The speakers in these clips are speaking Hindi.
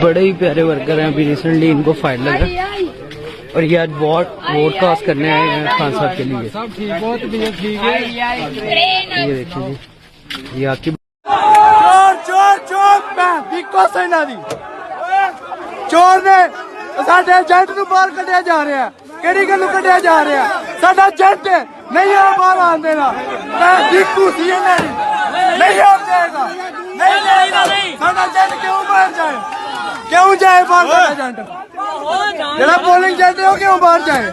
बड़े ही प्यारे वर्कर हैं। अभी रिसेंटली इनको फाइल लगा और ये आज वोट कास्ट करने आए हैं खान साहब के लिए। सब ठीक, बहुत ठीक है। ये देखिए जी, ये आपकी चोर ने साडे एजेंट नूं बाहर कढ़िया जा रहा है। किहड़ी गल्लों कढ़िया जा रहा है? साडा एजेंट नहीं आ बाहर आन देना। नहीं आ जाएगा, नहीं जाएगा। साडा एजेंट क्यों बाहर जाए? क्यों जाए बाहर साडा एजेंट? जेड़ा पोलिंग एजेंट है वो क्यों बाहर जाए?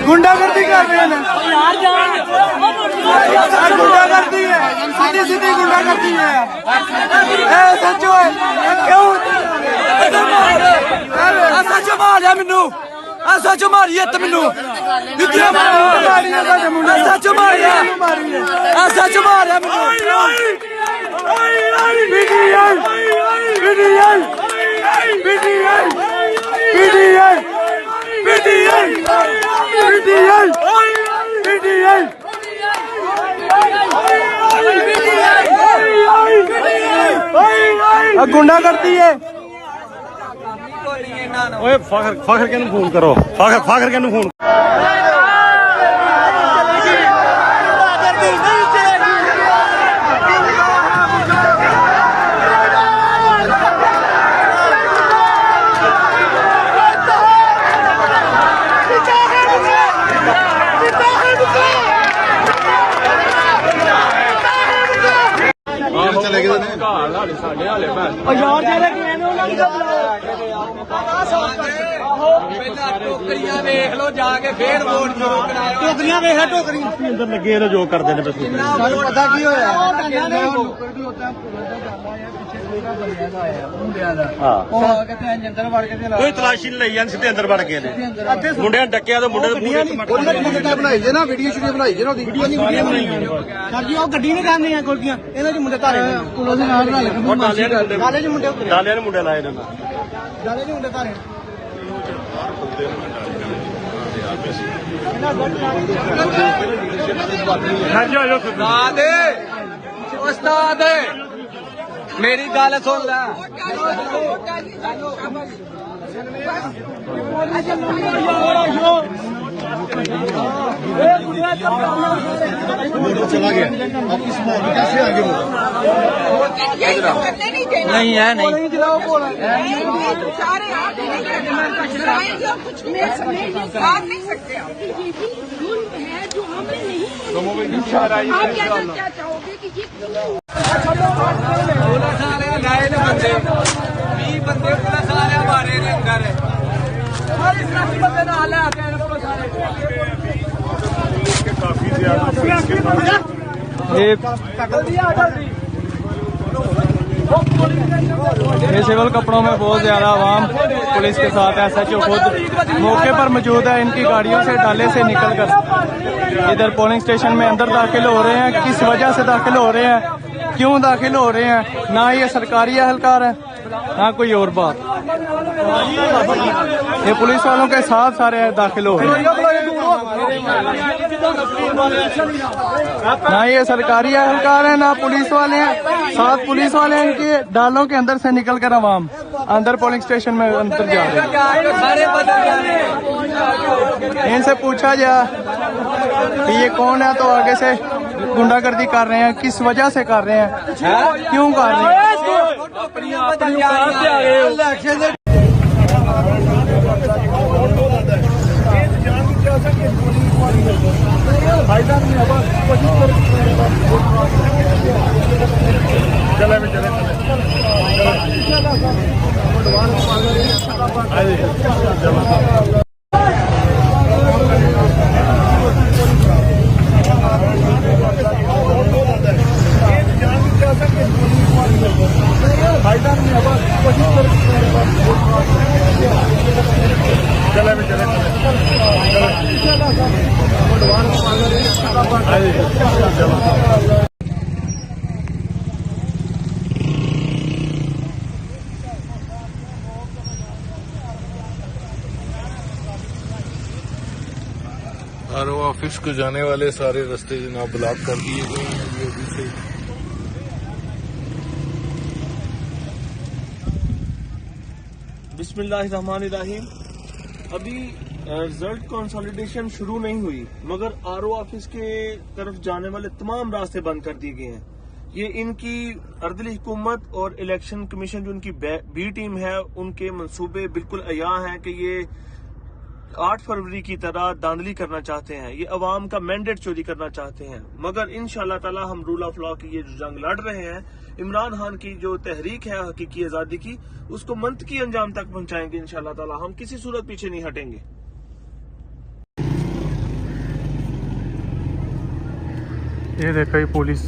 गुंडागर्दी कर रहे हैं। गुंडागर्दी है, सीधी सीधी गुंडागर्दी है। सचो है क्यों? सच मारिया मैनू, सच मारी है मैनू, सच मारिया, सच मारिया गुंडा करती है। ओए फाखर के फोन करो, फाखर के फोन। अंदर लगे जो करते हैं पता की कोई तलाशी नहीं ली सीधे अंदर वड़ गए मुंडे डकिया तो मुंडे बनाई जे ना वीडियो शीडियो बनाई जे ना सर जी गड्डी नहीं करनी है गोलियां इन्हां च मुंडे धारे डाले मुंडे लाए डाले मुंडे धारे उस्ताद मेरी गल सुन ला। चला गया आपकी स्मॉल कैसे आगे बोला नहीं है नहीं साथ नहीं सकते आप है जो हमें नहीं आप क्या चाहोगे कि ये 16 साल लाए ने बंदे 20 बंदे 16 साल मारे ने अंदर सारे बंदे नाल आते हैं सारे काफी ज्यादा ये सिविल कपड़ों में बहुत ज्यादा आवाम पुलिस के साथ SHO खुद मौके पर मौजूद है। इनकी गाड़ियों से डाले से निकलकर इधर पोलिंग स्टेशन में अंदर दाखिल हो रहे हैं। किस वजह से दाखिल हो रहे हैं, क्यों दाखिल हो रहे हैं? ना ये सरकारी एहलकार है ना कोई और बात। ये पुलिस वालों के साथ सारे दाखिल हो रहे हैं। ना ये सरकारी एहलकार है ना पुलिस वाले हैं, साथ पुलिस वाले हैं। इनके डालों के अंदर से निकल कर आवाम अंदर पोलिंग स्टेशन में अंदर जा रहे हैं। इनसे पूछा जाए कि ये कौन है तो आगे से गुंडागर्दी कर रहे हैं। किस वजह से कर रहे हैं, क्यों कर रहे हैं? आरओ ऑफिस को जाने वाले सारे रास्ते जनाब ब्लॉक कर दिए गए हैं अभी से। बिस्मिल्लाहिर्रहमानिर्रहीम। अभी रिजल्ट कंसोलिडेशन शुरू नहीं हुई, मगर आरओ ऑफिस के तरफ जाने वाले तमाम रास्ते बंद कर दिए गए हैं। ये इनकी अर्दली हुकूमत और इलेक्शन कमीशन जो इनकी बी टीम है, उनके मंसूबे बिल्कुल अया हैं कि ये 8 फरवरी की तरह धांधली करना चाहते हैं, ये अवाम का मैंडेट चोरी करना चाहते हैं। मगर इंशाल्लाह ताला हम रूल ऑफ लॉ की ये जो जंग लड़ रहे हैं, इमरान खान की जो तहरीक है हकीकी आजादी की, उसको मंतकी अंजाम तक पहुंचाएंगे इंशाल्लाह ताला। हम किसी सूरत पीछे नहीं हटेंगे। ये देखा ये पुलिस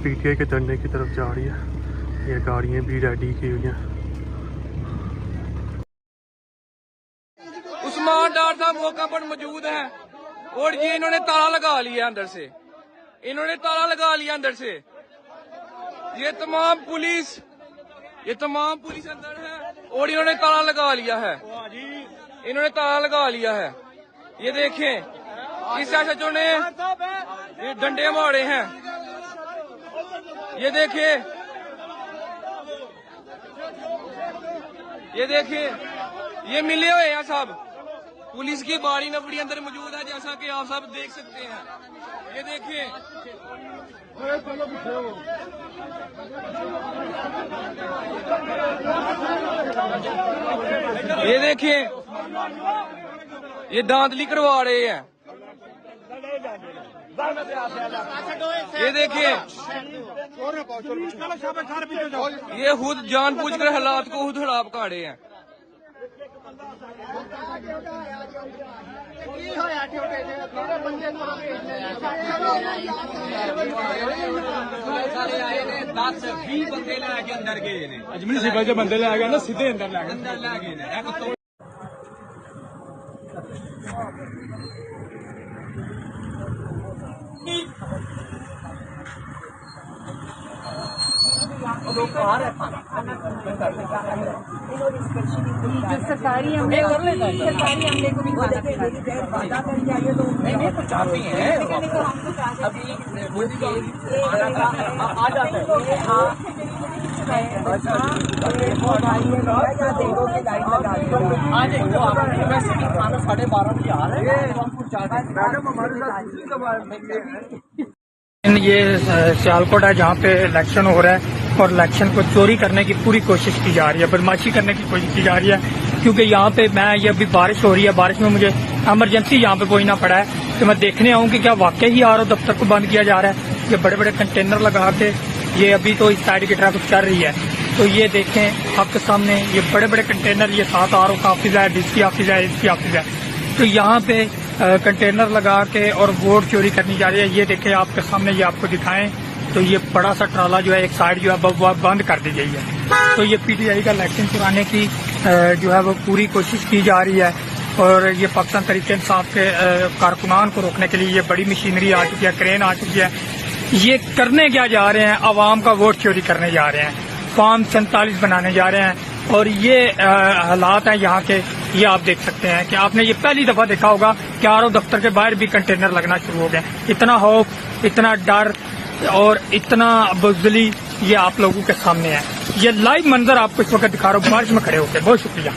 पीटीआई के धरने की तरफ जा रही है। ये गाड़ियाँ भी रेडी की हुई हैं। उस्मान डार साहब मौका पर मौजूद हैं और ये इन्होंने ताला लगा लिया अंदर से, इन्होंने ताला लगा लिया अंदर से। ये तमाम पुलिस अंदर है और इन्होंने ताला लगा लिया है, इन्होंने ताला लगा लिया है। ये देखें इस एसएचओ ने ये डंडे मारे हैं, ये देखिए, ये देखिए, ये मिले हुए हैं साहब। पुलिस की बड़ी नफरी अंदर मौजूद है, जैसा कि आप सब देख सकते हैं। ये देखिए, ये देखिए, ये धांधली करवा रहे हैं। ये देखिए, ये खुद जानबूझकर हालात को खुद खराब कर रहे हैं। अजमेर सिपा जो बंदे ले गए ना, सीधे अंदर ले गए। सरकारी हमले को भी वादा करके आइए तो नहीं कुछ चाहती हैं अभी आ जाता है। ये सियालकोट है जहाँ पे इलेक्शन हो रहा है और इलेक्शन को चोरी करने की पूरी कोशिश की जा रही है, बदमाशी करने की कोशिश की जा रही है। क्योंकि यहाँ पे ये अभी बारिश हो रही है, बारिश में मुझे इमरजेंसी यहाँ पे पहुंचना पड़ा है कि मैं देखने आऊँ कि क्या वाकई ही आरओ दफ्तर को बंद किया जा रहा है। ये बड़े बड़े कंटेनर लगा के ये अभी तो इस साइड की ट्रैफिक चल रही है, तो ये देखें आपके सामने ये बड़े बड़े कंटेनर, ये 7 आरओ का ऑफिस है, डीसी ऑफिस है, एसपी ऑफिस है। तो यहाँ पे कंटेनर लगा के और वोट चोरी करनी जा रही है। ये देखें आपके सामने, ये आपको दिखाएं तो ये बड़ा सा ट्राला जो है एक साइड जो है वो बंद कर दी गई है। तो ये पीटीआई का इलेक्शन चुराने की जो है वो पूरी कोशिश की जा रही है। और ये पाकिस्तान तहरीक इंसाफ के कारकुनान को रोकने के लिए ये बड़ी मशीनरी आ चुकी है, क्रेन आ चुकी है। ये करने क्या जा रहे हैं, अवाम का वोट चोरी करने जा रहे हैं, फॉर्म 47 बनाने जा रहे हैं। और ये हालात हैं यहाँ के, ये आप देख सकते हैं कि आपने ये पहली दफा देखा होगा कि आरओ दफ्तर के बाहर भी कंटेनर लगना शुरू हो गए। इतना खौफ, इतना डर और इतना बुज़दिली ये आप लोगों के सामने है। ये लाइव मंजर आपको इस वक्त दिखा रहा हूँ बारिश में खड़े होकर। बहुत शुक्रिया।